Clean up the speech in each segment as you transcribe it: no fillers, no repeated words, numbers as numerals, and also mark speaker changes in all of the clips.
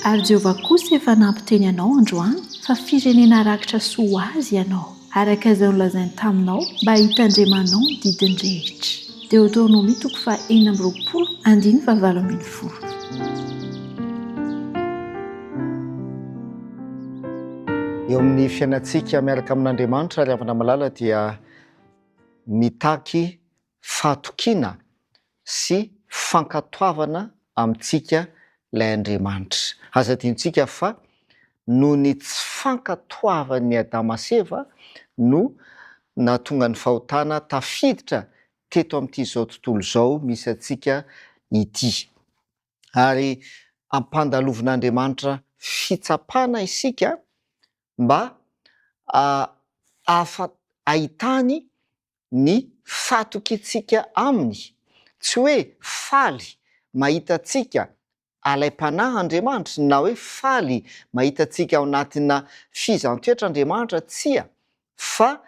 Speaker 1: Ary Jehovah kosa efa nampiteny anao androany fa firenena rakitra soa azy ianao, araka izay nolazainy taminao mba hitandremanao ny didin-drehitra. Deutéronome 4:20.
Speaker 2: Eo amin'ny fiainantsika miaraka amin'Andriamanitra ary avana malala dia mitaky fahatokiana sy fankatoavana amintsika ilay Andriamanitra. Aza adintsika fa noho ny tsy fankatoavan'ny Adama sy Eva no nahatonga ny fahotana tafiditra teto amin'ity zao tontolo izao misy antsika ity. Ary ampandalovon'Andriamanitra fitsapana isika mba ahitany ny fahatokiantsika aminy. Tsy hoe faly mahitatsika alaim-panahy Andriamanitra na hoe faly mahitatsika ao anatina fizan-toetra Andriamanitra, tsia, fa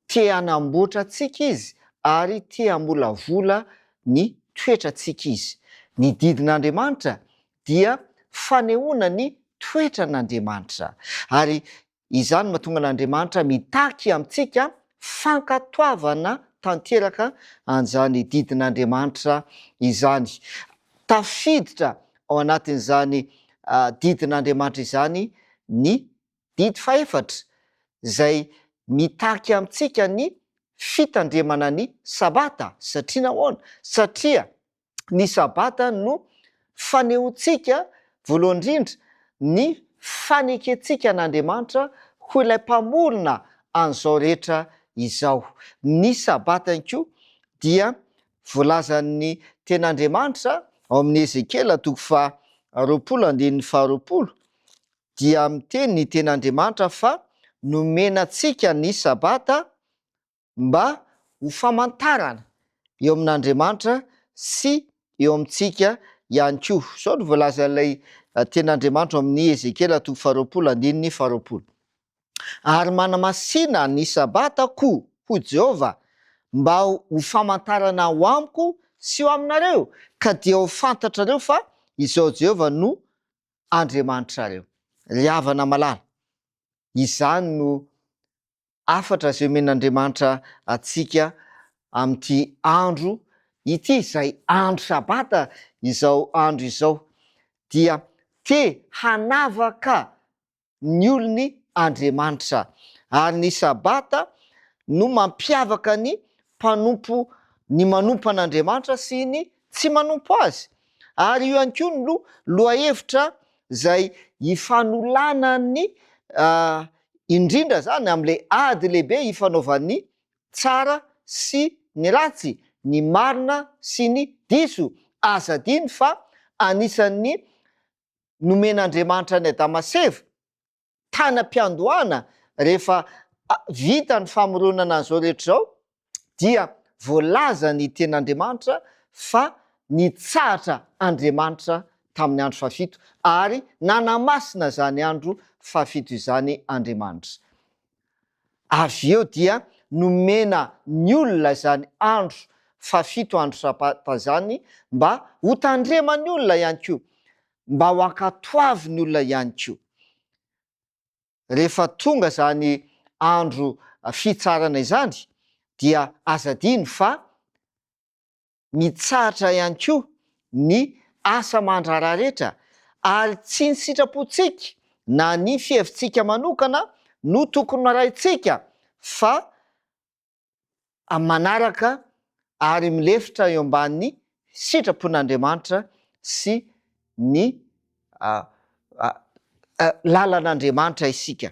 Speaker 2: te hanamboatra antsika izy ary te hamolavola ny toetrantsika izy. Ny didin'Andriamanitra dia fanehoana ny toetran'Andriamanitra, ary izany mahatonga n'Andriamanitra mitaky amintsika fankatoavana tanteraka an'izany didin'Andriamanitra izany. Tafiditra ao anatin'izany didin'Andriamanitra izany ny didy fahefatra izay mitaky amintsika ny fitandremana ny sabata. Satria nahoana? Satria ny sabata no fanehontsika voalohany indrindra ny fanekentsika an'Andriamanitra ho ilay mpamorona an'izao rehetra izao. Ny sabata koa dia voalazan'ny ten'Andriamanitra ao amin'ny Ezekela 20:20 dia miteny ny ten'Andriamanitra fa nomenantsika ny sabata mba ho famantarana eo amin'Andriamanitra sy eo amintsika ihany koa. Zao no voalaza ilay ten'Andriamanitra amin'ny Ezekela 20:20. Ary manamasina ny sabata koa ho Jehova mba ho famantarana ho amiko sy ho aminareo, ka dia ho fantatrareo fa izao Jehova no Andriamanitrareo. Ry havana malala, izany no afatra izay omen'Andriamanitra atsika amin'ity andro ity, izay andro sabata, izao andro izao dia te hanavaka ny olony Andriamanitra. Ary ny sabata no mampiavaka ny manompo an'Andriamanitra sy ny tsy manompo azy. Ary io ihany koa no lohahevitra izay hifanolana ny indrindra zany amin'ilay ady lehibe hifanaovan'ny tsara sy ny ratsy, ny marina sy ny diso. Aza adiny fa anisan'ny nomen'Andriamanitra ny Adama sy Eva tany am-piandohana rehefa vita ny famoronana an'izao rehetra izao, dia voalaza ny ten'Andriamanitra fa nitsahatra Andriamanitra tamin'ny andro fahafito, ary nanamasina zany andro fahafito izany Andriamanitra. Avy eo dia nomena ny olona zany andro fahafito, andro sabata zany, mba ho tandreman'ny olona ihany koa, mba ho ankatoavy ny olona ihany koa. Rehefa tonga zany andro fitsarana izany dia aza adiny fa mitsahatra ihany koa ny asa aman-draharaha rehetra, ary tsy ny sitrapontsika na ny fihevitsika manokana no tokony arahintsika, fa manaraka ary milefitra eo ambanin'ny sitrapon'Andriamanitra sy ny lalan'Andriamanitra isika.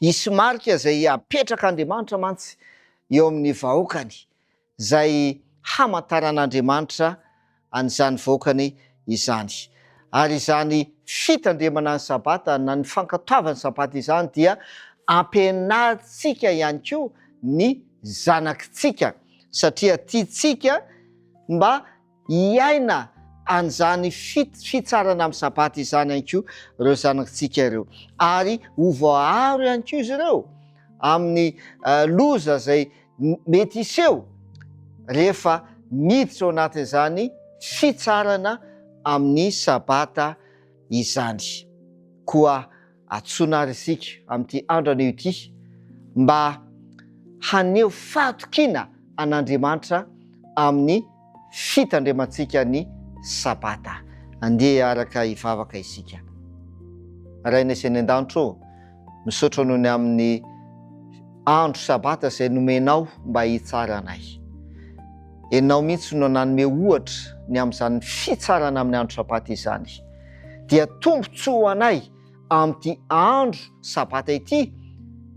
Speaker 2: Hisy marika izay apetrak'Andriamanitra mantsy eo amin'ny vahoakany, izay hamantaran'Andriamanitra an'izany vahoakany izany. Ary izany fitandremana ny sabata na ny fankatoavana ny sabata izany dia ampianarintsika ihany koa ny zanakitsika, satria tiantsika mba hiaina an'izany fitsarana amin'ny sabata izany ihany koa ireo zanakitsika ireo, ary ho voaharo ihany koa izy ireo amin'ny loza izay mety hiseho rehefa miditra ao anatin'izany fitsarana amin'ny sabata izany. Koa atsonary isika amin'ity andro anio ity mba haneho fahatokiana an'Andriamanitra amin'ny fitandremantsika ny sabata. Andeha araka hivavaka isika. Raina isany an-danitro, misaotra noho ny amin'ny andro sabata izay nomenao mba hitsara anay. Enao mihitsy no nanome ohatra ny amin'izany fitsarana amin'ny andro sabata izany. Dia tombontsoa ho anay amin'ity andro sabata ity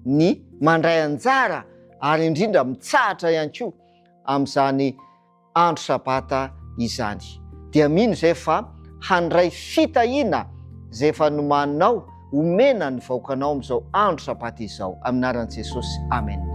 Speaker 2: ny mandray anjara ary indrindra mitsahatra ihany koa amin'izany andro sabata izany. Dia mino izay fa handray fitahiana izay efa nomaninao omena ny vahoakanao amin'izao andro sabata izao. Amin'ny anaran'i Jesosy. Amen.